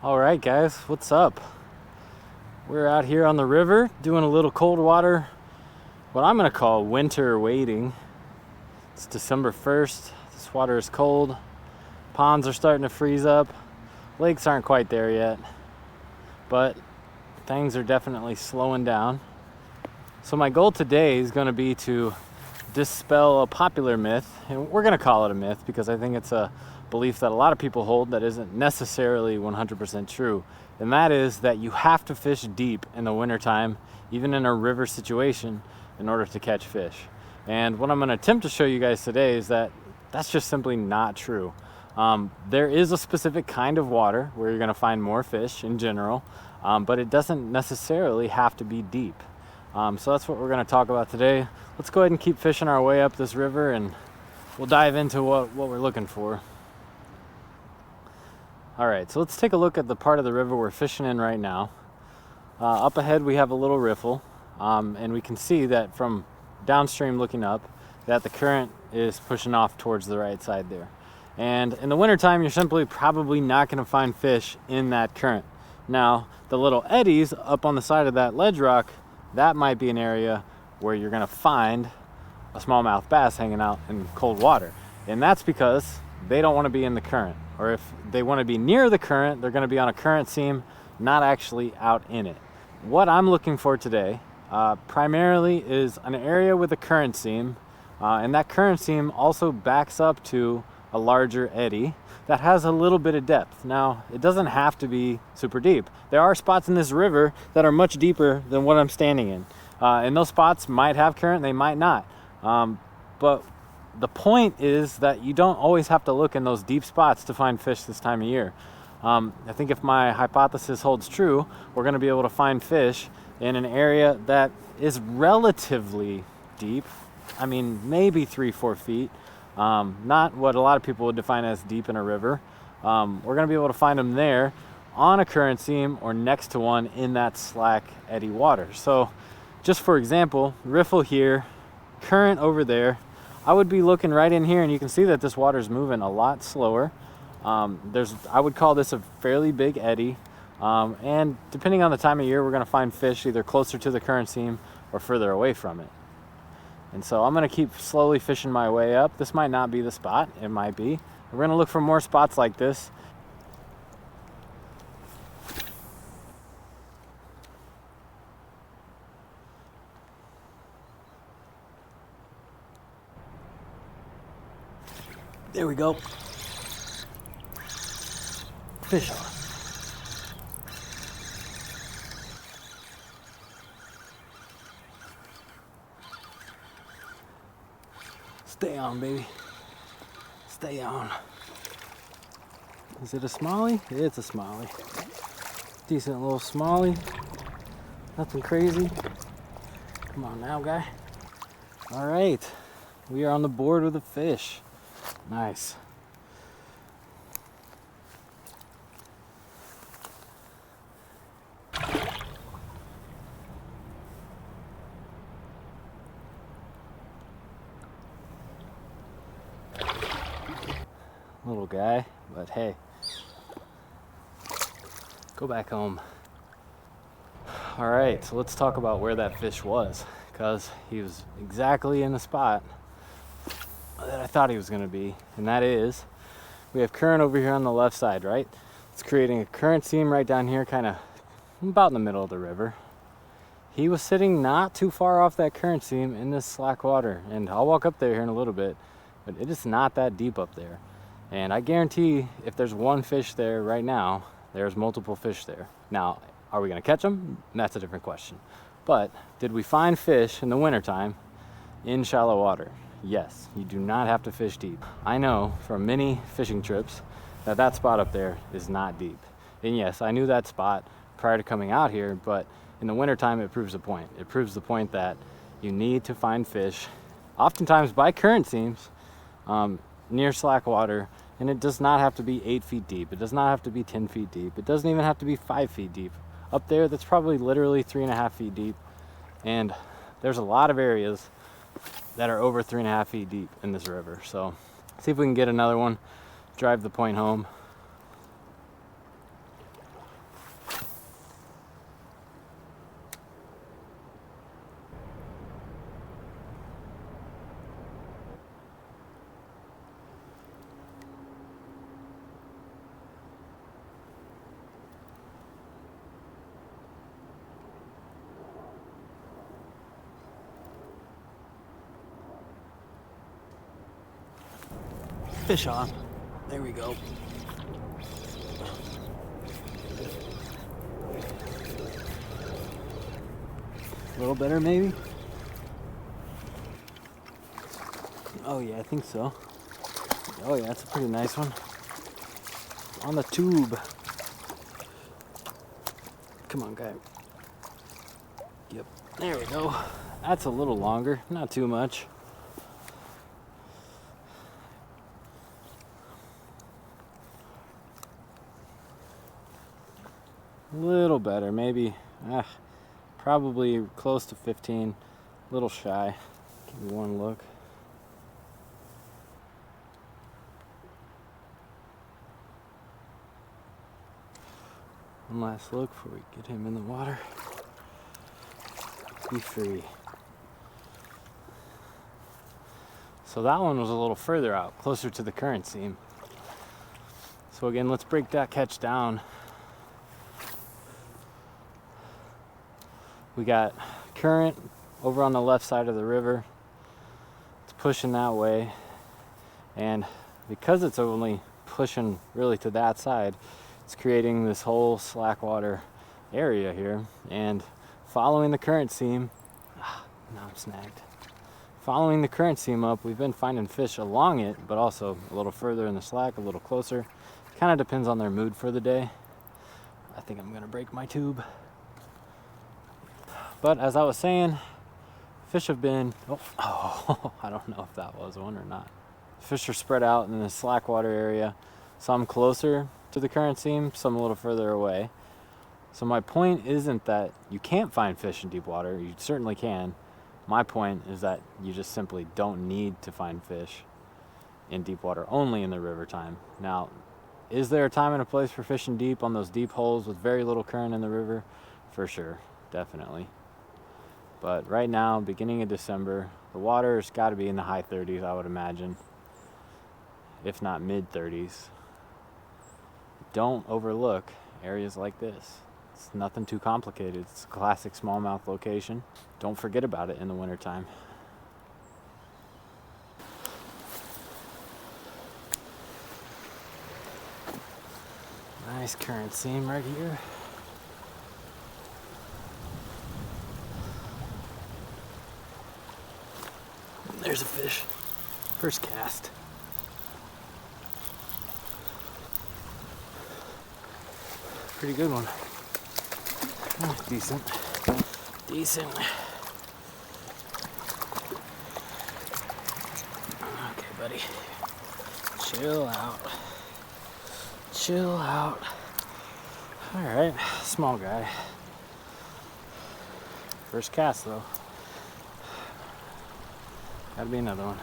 All right, guys, what's up? We're out here on the river doing a little cold water, what I'm gonna call winter wading. It's December 1st. This water is cold. Ponds are starting to freeze up. Lakes aren't quite there yet, but things are definitely slowing down. So my goal today is gonna be to dispel a popular myth, and we're gonna call it a myth because I think it's a belief that a lot of people hold that isn't necessarily 100% true, and that is that you have to fish deep in the wintertime, even in a river situation, in order to catch fish. And what I'm going to attempt to show you guys today is that that's just simply not true. There is a specific kind of water where you're going to find more fish in general, but it doesn't necessarily have to be deep. So that's what we're going to talk about today. Let's go ahead and keep fishing our way up this river, and we'll dive into what we're looking for. All right, so let's take a look at the part of the river we're fishing in right now. Up ahead we have a little riffle, and we can see that from downstream looking up that the current is pushing off towards the right side there. And in the wintertime, you're simply probably not going to find fish in that current. Now, the little eddies up on the side of that ledge rock, that might be an area where you're going to find a smallmouth bass hanging out in cold water. And that's because they don't want to be in the current. Or if they want to be near the current, they're going to be on a current seam, not actually out in it. What I'm looking for today primarily is an area with a current seam, and that current seam also backs up to a larger eddy that has a little bit of depth. Now, it doesn't have to be super deep. There are spots in this river that are much deeper than what I'm standing in, and those spots might have current, they might not. But the point is that you don't always have to look in those deep spots to find fish this time of year. I think if my hypothesis holds true, we're going to be able to find fish in an area that is relatively deep. I mean, maybe 3-4 feet. Not what a lot of people would define as deep in a river. We're going to be able to find them there on a current seam or next to one in that slack eddy water. So just for example, riffle here, current over there. I would be looking right in here, and you can see that this water is moving a lot slower. I would call this a fairly big eddy, and depending on the time of year, we're going to find fish either closer to the current seam or further away from it. And so I'm going to keep slowly fishing my way up. This might not be the spot, it might be. We're going to look for more spots like this. There we go. Fish on. Stay on, baby. Stay on. Is it a smallie? It's a smallie. Decent little smallie. Nothing crazy. Come on now, guy. All right. We are on the board with a fish. Nice. Little guy, but hey, go back home. All right, so let's talk about where that fish was, because he was exactly in the spot that I thought he was going to be, and that is, we have current over here on the left side, right? It's creating a current seam right down here, kind of about in the middle of the river. He was sitting not too far off that current seam in this slack water, and I'll walk up there here in a little bit, but it is not that deep up there. And I guarantee if there's one fish there right now, there's multiple fish there. Now, are we going to catch them? That's a different question. But did we find fish in the wintertime in shallow water? Yes, you do not have to fish deep. I know from many fishing trips that spot up there is not deep. And yes, I knew that spot prior to coming out here, but in the wintertime it proves the point. It proves the point that you need to find fish, oftentimes by current seams, near slack water, and it does not have to be 8 feet deep. It does not have to be 10 feet deep. It doesn't even have to be 5 feet deep. Up there, that's probably literally 3.5 feet deep, and there's a lot of areas that are over 3.5 feet deep in this river. So see if we can get another one, drive the point home. fish on. There we go. A little better maybe? Oh yeah, I think so. Oh yeah, that's a pretty nice one. On the tube. Come on, guy. Yep, there we go. That's a little longer, not too much. A little better, maybe, probably close to 15, a little shy. Give me one look. One last look before we get him in the water. Be free. So that one was a little further out, closer to the current seam. So again, let's break that catch down. We got current over on the left side of the river. It's pushing that way. And because it's only pushing really to that side, it's creating this whole slack water area here. And following the current seam, now I'm snagged. Following the current seam up, we've been finding fish along it, but also a little further in the slack, a little closer. Kind of depends on their mood for the day. I think I'm gonna break my tube. But as I was saying, fish have been, I don't know if that was one or not. Fish are spread out in the slack water area, some closer to the current seam, some a little further away. So my point isn't that you can't find fish in deep water, you certainly can. My point is that you just simply don't need to find fish in deep water, only in the river time. Now, is there a time and a place for fishing deep on those deep holes with very little current in the river? For sure, definitely. But right now, beginning of December, the water's got to be in the high 30s, I would imagine, if not mid 30s. Don't overlook areas like this. It's nothing too complicated. It's a classic smallmouth location. Don't forget about it in the wintertime. Nice current seam right here. There's a fish. First cast. Pretty good one. Oh, decent. Decent. Okay, buddy. Chill out. Chill out. Alright, small guy. First cast though. Gotta be another one.